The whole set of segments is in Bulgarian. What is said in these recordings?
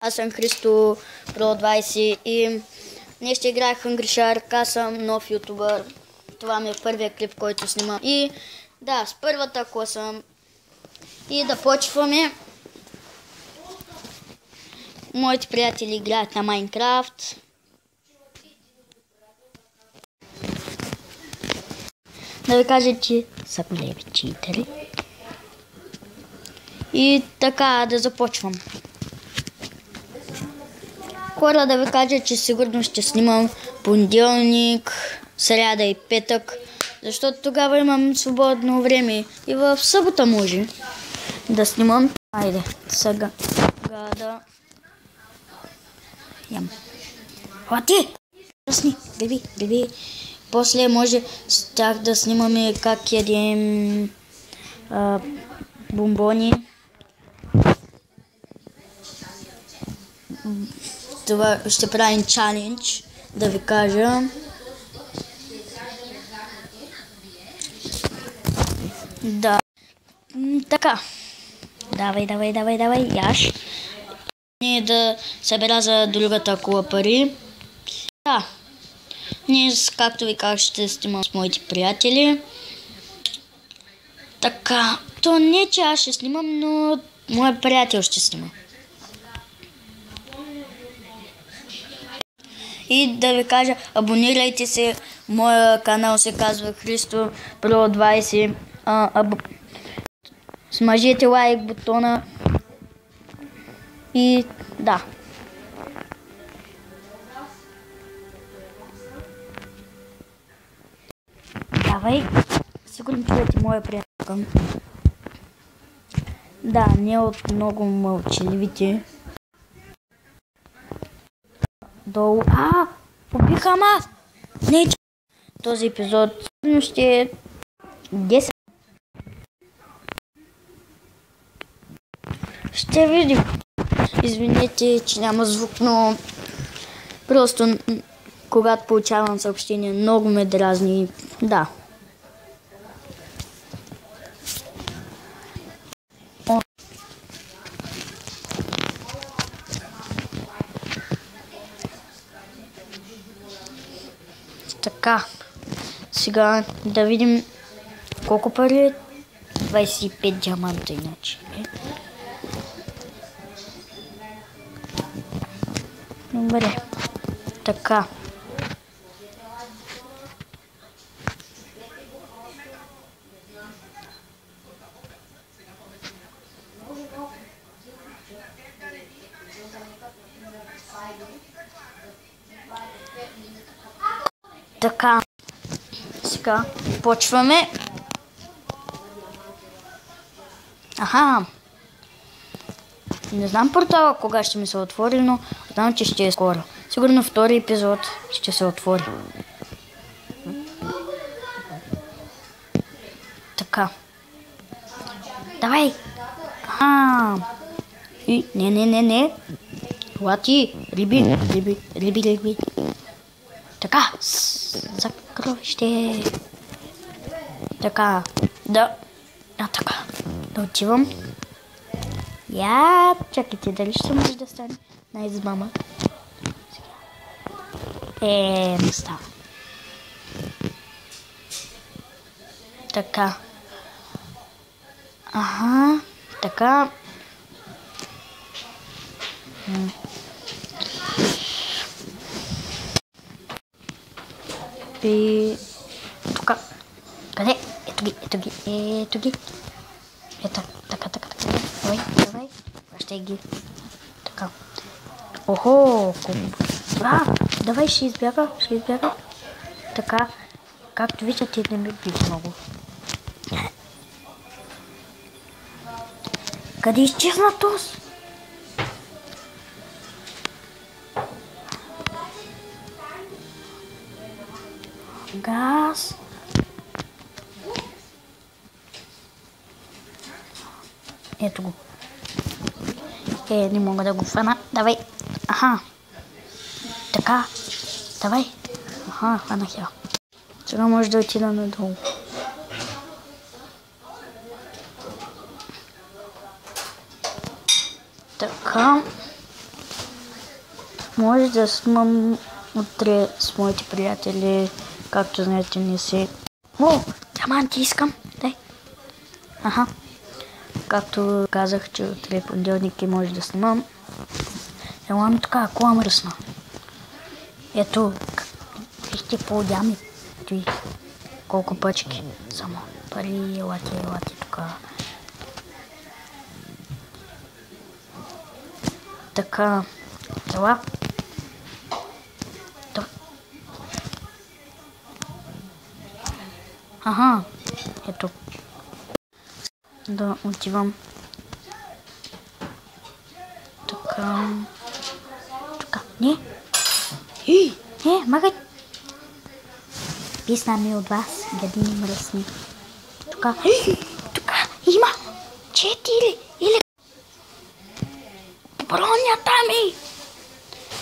Аз съм Христо Pro 20 и днес ще играя Hungry Shark. Аз съм нов ютубър. Това ми е първият клип, който снимам. И да, с първата класа. И да почваме. Моите приятели играят на Майнкрафт. Да ви кажа, че са големи читери. И така, да започвам. Хора, да ви кажа, че сигурно ще снимам понеделник, сряда и петък, защото тогава имам свободно време и в събота може да снимам. Айде, сега да ям. Хвати! Пръсни, биби. После може с тях да снимаме как ядем бомбони. Това ще правим чалендж, да ви кажа. Да. Така. Давай, яш. Ние да събера за другата кола пари. Да. Ние, както ви казах, ще снимам с моите приятели. Така. То не, че аз ще снимам, но моят приятел ще снима. И да ви кажа, абонирайте се. Моя канал се казва Христо Pro 20. Смажете лайк бутона. И да. Давай. Сигурно чуете моя приятел. Да, не от много мълчаливите. Долу. Побиха ма! Не, този епизод ще е 10. Ще видим. Извинете, че няма звук, но просто когато получавам съобщение, много ме дразни. Да. Така, сега да видим колко пари е. 25 диаманта иначе. Добре, така. Така, сега почваме. Не знам портала кога ще ми се отвори, но знам, че ще е скоро. Сигурно втори епизод ще се отвори. Така. Давай! И не. Лати, риби. Така, закровище. Така, така. Да отивам. Чакайте, дали ще може да стане на измама? Не става. Така. Така. И тук. Къде? Ето ги. Ето, така. Давай. Ще ги. Така. Охо! Давай, ще избяга. Така. Както виждате, не ми би много. Къде изчезна този? Газ. Ето го. Не мога да го фана. Давай. Така. Давай. Хванах я. Сега може да отида надолу. Така. Може да снимам утре с моите приятели, както знаете, не се... О, диаманти искам, дай. Аха. Както казах, че утре понеделник и може да снимам. Ела ми така, кола мръсна. Ето, вижте по-дями. Той, колко пъчки. Само пари, елати тук. Така, ела. Аха, ето. Да отивам. Така. Не. Не, магай. Писна ми от вас, гадини мръсни. Тук има 4 или... Бронята ми.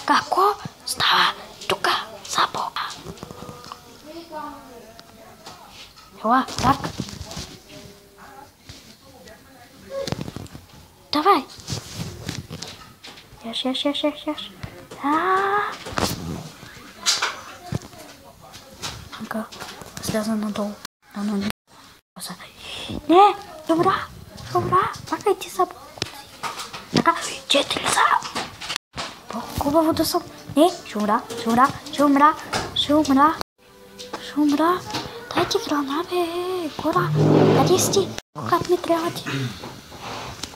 Какво става тук, Сабо? Ела, так. Давай. Яш. Така, сляза надолу. Не, добра. Макай ти са. Така, 4 са. По-хубаво да съм. Не, ще умра. Дай ти храна, бе. Гора, къде си? Когато ми трябва ти?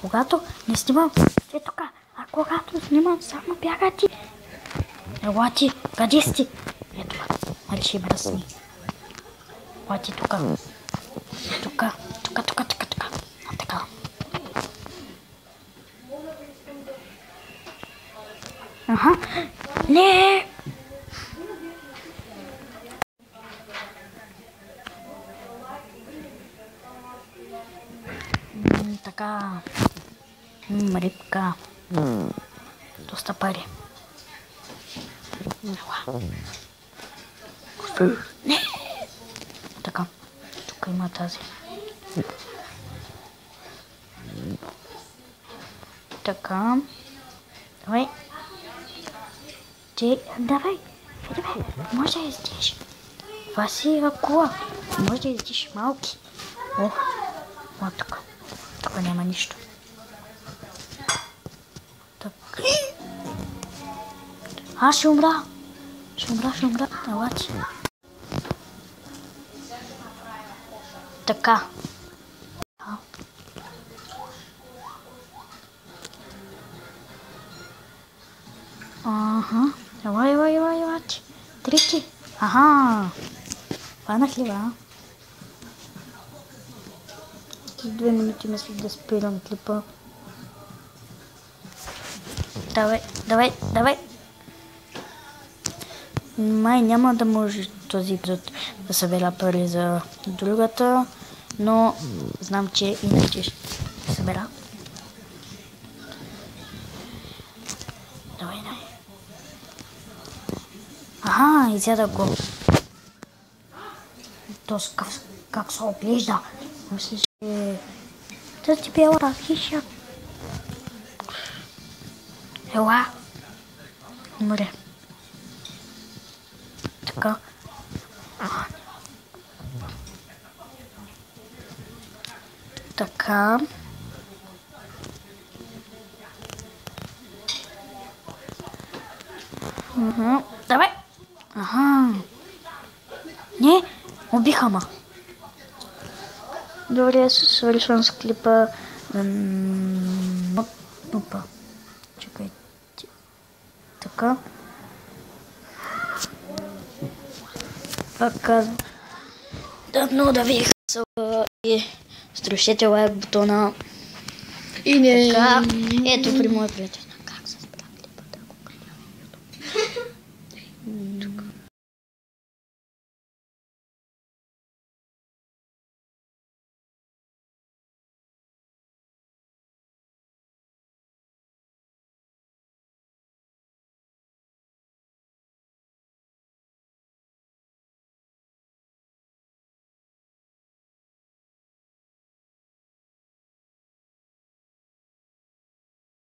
Когато не снимам, е тук. А когато снимам, само бяга ти. Ела ти, къде си? Ето, мърши мръсни. Ела ти тук. Тук. А така. Аха. Не! Така. Рибка. Доста пари. Не! Така. Тук има тази. Така. Давай. Давай. Може да издиш. Това си е кола. Може да издиш малки. Ох. Тук. Тук няма нищо. Так. Ще умра. Ела ти. Така. Ага. Ела ти. Трики. Аха. Фанах ли, ба? 2 минути мисля да спирам клипа. Давай. Май няма да може този епизод да събера пари за другата, но знам, че иначе ще събера. Давай. Аха, изяда го. Този как се оглежда. Мисля, че... Тази бяла хища. Ела. Умре. Така. Така. Давай. Аха. Не, убиха ма. Добре, свършвам с клипа. Опа. Чакайте. Така. Пак казвам. Давно да ви харесва и струшете лайк бутона. И не. Така. Ето при моя приятел. Как се спря клипа да го гледам. Тук.